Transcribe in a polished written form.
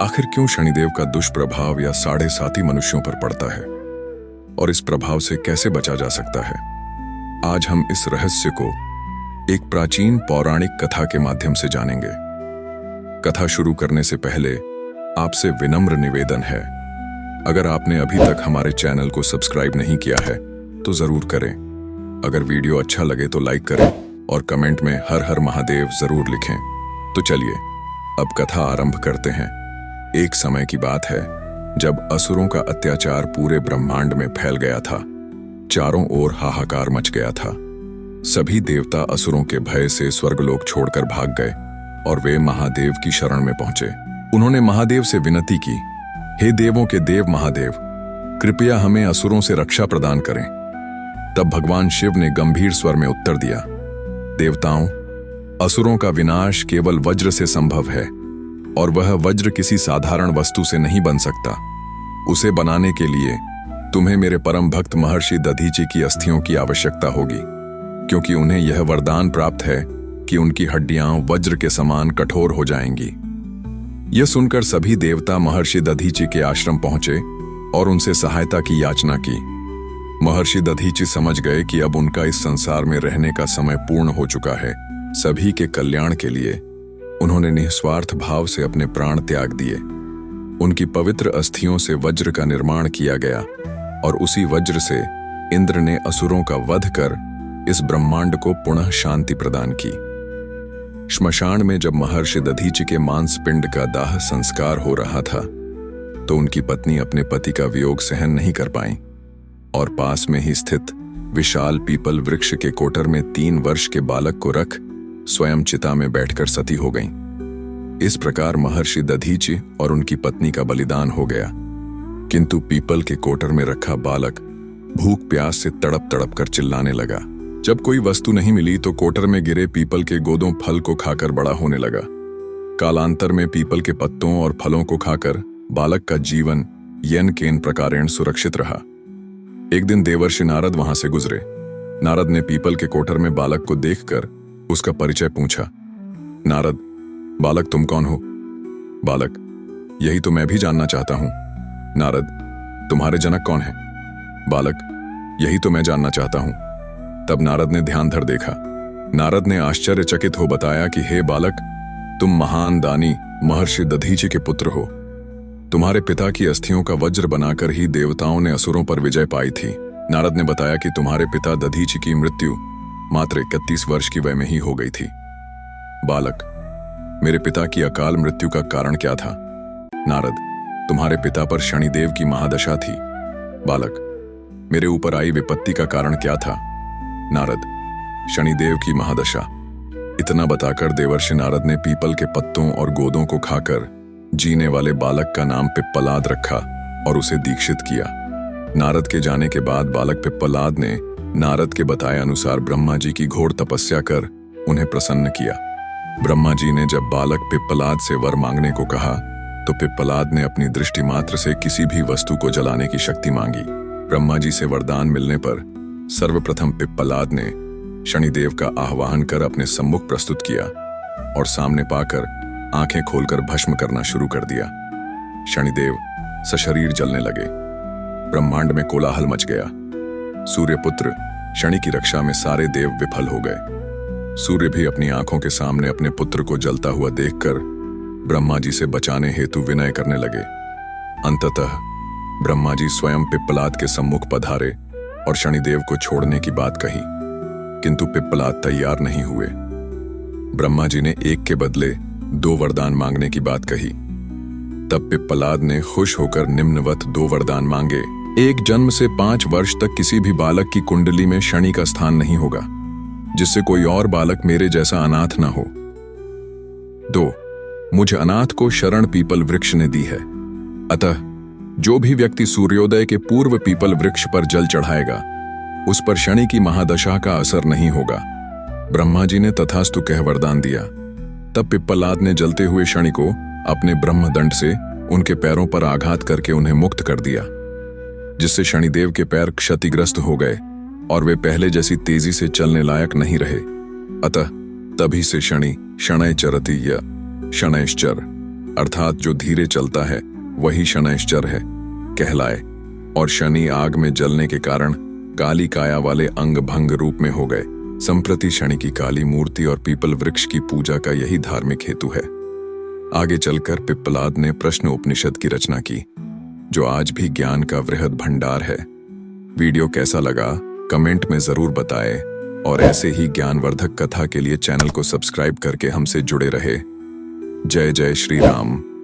आखिर क्यों शनिदेव का दुष्प्रभाव या साढ़े साती मनुष्यों पर पड़ता है और इस प्रभाव से कैसे बचा जा सकता है? आज हम इस रहस्य को एक प्राचीन पौराणिक कथा के माध्यम से जानेंगे। कथा शुरू करने से पहले आपसे विनम्र निवेदन है, अगर आपने अभी तक हमारे चैनल को सब्सक्राइब नहीं किया है तो जरूर करें। अगर वीडियो अच्छा लगे तो लाइक करें और कमेंट में हर हर महादेव जरूर लिखें। तो चलिए अब कथा आरंभ करते हैं। एक समय की बात है जब असुरों का अत्याचार पूरे ब्रह्मांड में फैल गया था। चारों ओर हाहाकार मच गया था। सभी देवता असुरों के भय से स्वर्गलोक छोड़कर भाग गए और वे महादेव की शरण में पहुंचे। उन्होंने महादेव से विनती की, हे देवों के देव महादेव, कृपया हमें असुरों से रक्षा प्रदान करें। तब भगवान शिव ने गंभीर स्वर में उत्तर दिया, देवताओं, असुरों का विनाश केवल वज्र से संभव है और वह वज्र किसी साधारण वस्तु से नहीं बन सकता। उसे बनाने के लिए तुम्हें मेरे परम भक्त महर्षि दधीचि की अस्थियों की आवश्यकता होगी, क्योंकि उन्हें यह वरदान प्राप्त है कि उनकी हड्डियां वज्र के समान कठोर हो जाएंगी। यह सुनकर सभी देवता महर्षि दधीचि के आश्रम पहुंचे और उनसे सहायता की याचना की। महर्षि दधीचि समझ गए कि अब उनका इस संसार में रहने का समय पूर्ण हो चुका है। सभी के कल्याण के लिए उन्होंने निस्वार्थ भाव से अपने प्राण त्याग दिए। उनकी पवित्र अस्थियों से वज्र का निर्माण किया गया और उसी वज्र से इंद्र ने असुरों का वध कर इस ब्रह्मांड को पुनः शांति प्रदान की। श्मशान में जब महर्षि दधीचि के मांस पिंड का दाह संस्कार हो रहा था तो उनकी पत्नी अपने पति का वियोग सहन नहीं कर पाई और पास में ही स्थित विशाल पीपल वृक्ष के कोटर में 3 वर्ष के बालक को रख स्वयं चिता में बैठकर सती हो गईं। इस प्रकार महर्षि दधीचि और उनकी पत्नी का बलिदान हो गया। किंतु पीपल के कोटर में रखा बालक भूख प्यास से तड़प तड़प कर चिल्लाने लगा। जब कोई वस्तु नहीं मिली तो कोटर में गिरे पीपल के गोदों फल को खाकर बड़ा होने लगा। कालांतर में पीपल के पत्तों और फलों को खाकर बालक का जीवन येन केन प्रकारेण सुरक्षित रहा। एक दिन देवर्षि नारद वहां से गुजरे। नारद ने पीपल के कोटर में बालक को देखकर उसका परिचय पूछा। नारद, बालक तुम कौन हो? बालक, यही तो मैं भी जानना चाहता हूं। नारद, तुम्हारे जनक कौन है? बालक, यही तो मैं जानना चाहता हूं। तब नारद ने ध्यान धर देखा। नारद ने आश्चर्यचकित हो बताया कि हे बालक, तुम महान दानी महर्षि दधीचि के पुत्र हो। तुम्हारे पिता की अस्थियों का वज्र बनाकर ही देवताओं ने असुरों पर विजय पाई थी। नारद ने बताया कि तुम्हारे पिता दधीचि की मृत्यु मात्र 31 वर्ष की वय में ही हो गई थी। बालक, मेरे पिता की अकाल मृत्यु का कारण क्या था? नारद, तुम्हारे पिता पर शनिदेव की महादशा थी। बालक, मेरे ऊपर आई विपत्ति का कारण क्या था? नारद, शनिदेव की महादशा। इतना बताकर देवर्षि नारद ने पीपल के पत्तों और गोदों को खाकर जीने वाले बालक का नाम पिप्पलाद रखा और उसे दीक्षित किया। नारद के जाने के बाद बालक पिप्पलाद ने नारद के बताए अनुसार ब्रह्मा जी की घोर तपस्या कर उन्हें प्रसन्न किया। ब्रह्मा जी ने जब बालक पिप्पलाद से वर मांगने को कहा तो पिप्पलाद ने अपनी दृष्टि मात्र से किसी भी वस्तु को जलाने की शक्ति मांगी। ब्रह्मा जी से वरदान मिलने पर सर्वप्रथम पिप्पलाद ने शनिदेव का आह्वान कर अपने सम्मुख प्रस्तुत किया और सामने पाकर आंखें खोलकर भस्म करना शुरू कर दिया। शनिदेव सशरीर जलने लगे। ब्रह्मांड में कोलाहल मच गया। सूर्यपुत्र शनि की रक्षा में सारे देव विफल हो गए। सूर्य भी अपनी आंखों के सामने अपने पुत्र को जलता हुआ देखकर ब्रह्मा जी से बचाने हेतु विनय करने लगे। अंततः ब्रह्मा जी स्वयं पिप्पलाद के सम्मुख पधारे और शनिदेव को छोड़ने की बात कही, किंतु पिप्पलाद तैयार नहीं हुए। ब्रह्मा जी ने एक के बदले 2 वरदान मांगने की बात कही। तब पिप्पलाद ने खुश होकर निम्नवत 2 वरदान मांगे। 1, जन्म से 5 वर्ष तक किसी भी बालक की कुंडली में शनि का स्थान नहीं होगा, जिससे कोई और बालक मेरे जैसा अनाथ न हो। 2, मुझ अनाथ को शरण पीपल वृक्ष ने दी है, अतः जो भी व्यक्ति सूर्योदय के पूर्व पीपल वृक्ष पर जल चढ़ाएगा उस पर शनि की महादशा का असर नहीं होगा। ब्रह्मा जी ने तथास्तु कह वरदान दिया। तब पिप्पलाद ने जलते हुए शनि को अपने ब्रह्मदंड से उनके पैरों पर आघात करके उन्हें मुक्त कर दिया, जिससे शनिदेव के पैर क्षतिग्रस्त हो गए और वे पहले जैसी तेजी से चलने लायक नहीं रहे। अतः तभी से शनि शनैश्चरति या शनैश्चर अर्थात जो धीरे चलता है वही शनैश्चर है कहलाए, और शनि आग में जलने के कारण काली काया वाले अंग भंग रूप में हो गए। संप्रति शनि की काली मूर्ति और पीपल वृक्ष की पूजा का यही धार्मिक हेतु है। आगे चलकर पिप्पलाद ने प्रश्न उपनिषद की रचना की, जो आज भी ज्ञान का वृहद भंडार है। वीडियो कैसा लगा कमेंट में जरूर बताएं, और ऐसे ही ज्ञानवर्धक कथा के लिए चैनल को सब्सक्राइब करके हमसे जुड़े रहे। जय जय श्री राम।